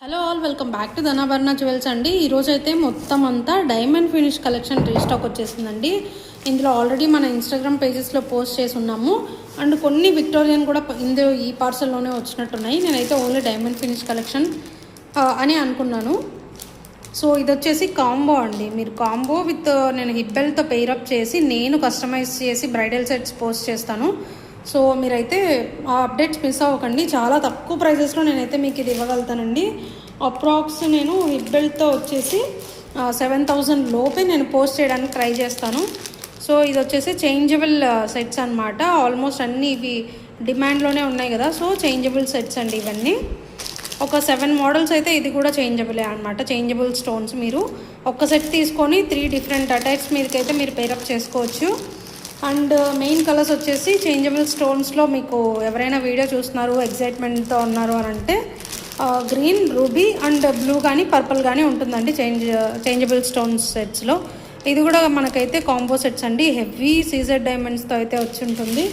Hello all, welcome back to Dhanabharana jewels అండి. ఈరోజు అయితే మొత్తం అంతా డైమండ్ ఫినిష్ కలెక్షన్ రీస్టాక్ వచ్చేసిందండి. ఇందులో ఆల్రెడీ మన ఇన్స్టాగ్రామ్ పేజెస్లో పోస్ట్ చేసి ఉన్నాము. అండ్ కొన్ని విక్టోరియన్ కూడా ఇందులో ఈ పార్సల్లోనే వచ్చినట్టున్నాయి. నేనైతే ఓన్లీ డైమండ్ ఫినిష్ కలెక్షన్ అని అనుకున్నాను. సో ఇది వచ్చేసి కాంబో అండి. మీరు కాంబో విత్ నేను హిబ్బెల్తో పెయిరప్ చేసి నేను కస్టమైజ్ చేసి బ్రైడల్ సెట్స్ పోస్ట్ చేస్తాను. సో మీరైతే ఆ అప్డేట్స్ మిస్ అవ్వకండి. చాలా తక్కువ ప్రైజెస్లో నేనైతే మీకు ఇది ఇవ్వగలుగుతానండి. అప్రాక్స్ నేను హిబ్బెల్తో వచ్చేసి 7,000 లోపే నేను పోస్ట్ చేయడానికి ట్రై చేస్తాను. సో ఇది వచ్చేసి చేంజబుల్ సెట్స్ అనమాట. ఆల్మోస్ట్ అన్నీ ఇవి డిమాండ్లోనే ఉన్నాయి కదా. సో చేంజబుల్ సెట్స్ అండి ఇవన్నీ. ఒక 7 మోడల్స్ అయితే ఇది కూడా చేంజబులే అనమాట. చేంజబుల్ స్టోన్స్ మీరు ఒక్క సెట్ తీసుకొని 3 డిఫరెంట్ అటైర్స్ మీదకైతే మీరు పేరప్ చేసుకోవచ్చు. అండ్ మెయిన్ కలర్స్ వచ్చేసి చేంజబుల్ స్టోన్స్లో మీకు ఎవరైనా వీడియో చూస్తున్నారు ఎగ్జైట్మెంట్తో ఉన్నారు అని అంటే గ్రీన్, రూబీ అండ్ బ్లూ కానీ పర్పుల్ కానీ ఉంటుందండి చేంజబుల్ స్టోన్స్ సెట్స్లో. ఇది కూడా మనకైతే కాంబో సెట్స్ అండి. హెవీ సీజెడ్ డైమండ్స్తో అయితే వచ్చి ఉంటుంది.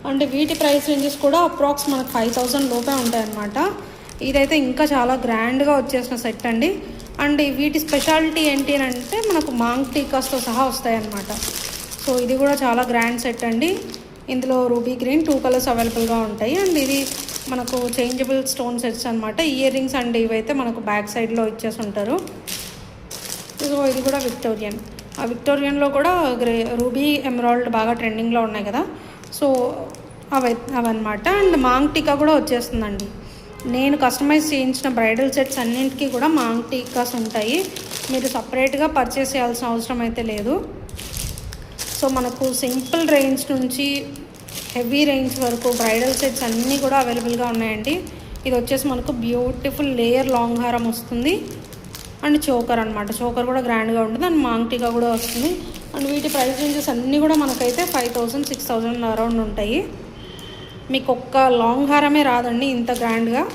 అండ్ వీటి ప్రైస్ రేంజెస్ కూడా అప్రాక్స్ మనకు 5,000 లోపే ఉంటాయి అన్నమాట. ఇదైతే ఇంకా చాలా గ్రాండ్గా వచ్చేసిన సెట్ అండి. అండ్ వీటి స్పెషాలిటీ ఏంటి అని అంటే మనకు మాంగ్ టీకాస్తో సహా వస్తాయి అన్నమాట. సో ఇది కూడా చాలా గ్రాండ్ సెట్ అండి. ఇందులో రూబీ, గ్రీన్ 2 కలర్స్ అవైలబుల్గా ఉంటాయి. అండ్ ఇది మనకు చేంజబుల్ స్టోన్ సెట్స్ అనమాట. ఇయర్ రింగ్స్ అండ్ ఇవైతే మనకు బ్యాక్ సైడ్లో ఇచ్చేసి ఉంటారు. సో ఇది కూడా విక్టోరియన్. ఆ విక్టోరియన్లో కూడా రూబీ, ఎమరాల్డ్ బాగా ట్రెండింగ్లో ఉన్నాయి కదా. సో అవన్నమాట. అండ్ మాంగ్ టీకా కూడా వచ్చేస్తుందండి. నేను కస్టమైజ్ చేయించిన బ్రైడల్ సెట్స్ అన్నింటికి కూడా మాంగ్ టీకాస్ ఉంటాయి. మీరు సపరేట్గా పర్చేస్ చేయాల్సిన అవసరం అయితే లేదు. సో మనకు సింపుల్ రేంజ్ నుంచి హెవీ రేంజ్ వరకు బ్రైడల్ సెట్స్ అన్నీ కూడా అవైలబుల్గా ఉన్నాయండి. ఇది వచ్చేసి మనకు బ్యూటిఫుల్ లేయర్ లాంగ్ హారం వస్తుంది. అండ్ చోకర్ అనమాట. చోకర్ కూడా గ్రాండ్గా ఉంటుంది. అండ్ మాంగ్ టీకా కూడా వస్తుంది. అండ్ వీటి ప్రైస్ రేంజెస్ అన్నీ కూడా మనకైతే 5,000, 6,000 అరౌండ్ ఉంటాయి. మీకు ఒక్క లాంగ్ హారమే రాదండి ఇంత గ్రాండ్గా.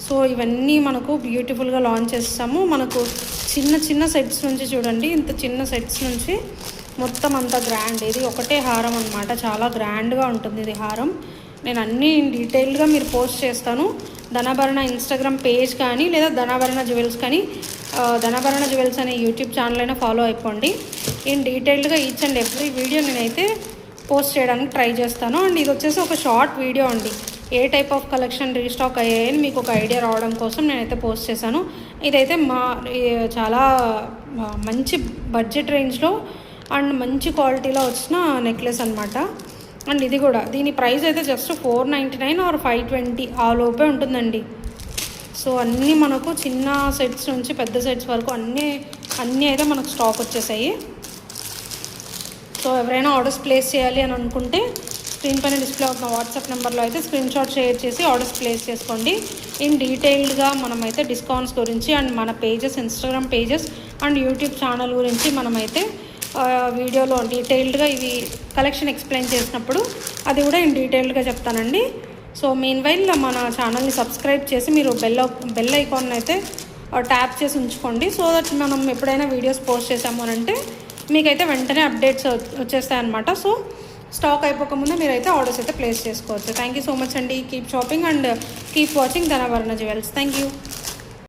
సో ఇవన్నీ మనకు బ్యూటిఫుల్గా లాంచ్ చేస్తాము. మనకు చిన్న చిన్న సెట్స్ నుంచి చూడండి, ఇంత చిన్న సెట్స్ నుంచి మొత్తం అంతా గ్రాండ్. ఇది ఒకటే హారం అనమాట. చాలా గ్రాండ్గా ఉంటుంది ఇది హారం. నేను అన్నీ డీటెయిల్డ్గా మీరు పోస్ట్ చేస్తాను. ధనాభరణ ఇన్స్టాగ్రామ్ పేజ్ కానీ లేదా ధనాభరణ జ్యువెల్స్ కానీ ధనాభరణ జ్యువెల్స్ అనే యూట్యూబ్ ఛానల్ అయినా ఫాలో అయిపోండి. ఇన్ డీటెయిల్డ్గా ఈచ్ అండ్ ఎవ్రీ వీడియో నేనైతే పోస్ట్ చేయడానికి ట్రై చేస్తాను. అండ్ ఇది వచ్చేసి ఒక షార్ట్ వీడియో అండి. ఏ టైప్ ఆఫ్ కలెక్షన్ రీస్టాక్ అయ్యాయని మీకు ఒక ఐడియా రావడం కోసం నేనైతే పోస్ట్ చేశాను. ఇదైతే చాలా మంచి బడ్జెట్ రేంజ్లో అండ్ మంచి క్వాలిటీలో వచ్చిన నెక్లెస్ అనమాట. అండ్ ఇది కూడా దీని ప్రైస్ అయితే జస్ట్ 499 ఆర్ 520 ఆ లోపే ఉంటుందండి. సో అన్నీ మనకు చిన్న సెట్స్ నుంచి పెద్ద సెట్స్ వరకు అన్నీ అయితే మనకు స్టాక్ వచ్చేసాయి. సో ఎవరైనా ఆర్డర్స్ ప్లేస్ చేయాలి అని అనుకుంటే స్క్రీన్ పైన డిస్ప్లే అవుతున్న వాట్సాప్ నెంబర్లో అయితే స్క్రీన్ షాట్ షేర్ చేసి ఆర్డర్స్ ప్లేస్ చేసుకోండి. ఇన్ డీటెయిల్డ్గా మనమైతే డిస్కౌంట్స్ గురించి అండ్ మన pages, Instagram pages and YouTube channel గురించి మనమైతే వీడియోలో డీటెయిల్డ్గా ఇవి కలెక్షన్ ఎక్స్ప్లెయిన్ చేసినప్పుడు అది కూడా ఇన్ డీటెయిల్డ్గా చెప్తానండి. సో మీన్వైల్ మన ఛానల్ని సబ్స్క్రైబ్ చేసి మీరు బెల్ ఐకాన్ అయితే ట్యాప్ చేసి ఉంచుకోండి. సో దట్ మనం ఎప్పుడైనా వీడియోస్ పోస్ట్ చేసాము అని అంటే మీకైతే వెంటనే అప్డేట్స్ వచ్చేస్తాయి అన్నమాట. సో స్టాక్ అయిపోకముందే మీరైతే ఆర్డర్స్ అయితే ప్లేస్ చేసుకోవచ్చు. థ్యాంక్ యూ సో మచ్ అండి. Keep shopping and keep watching Dhanabharana jewels. Thank you.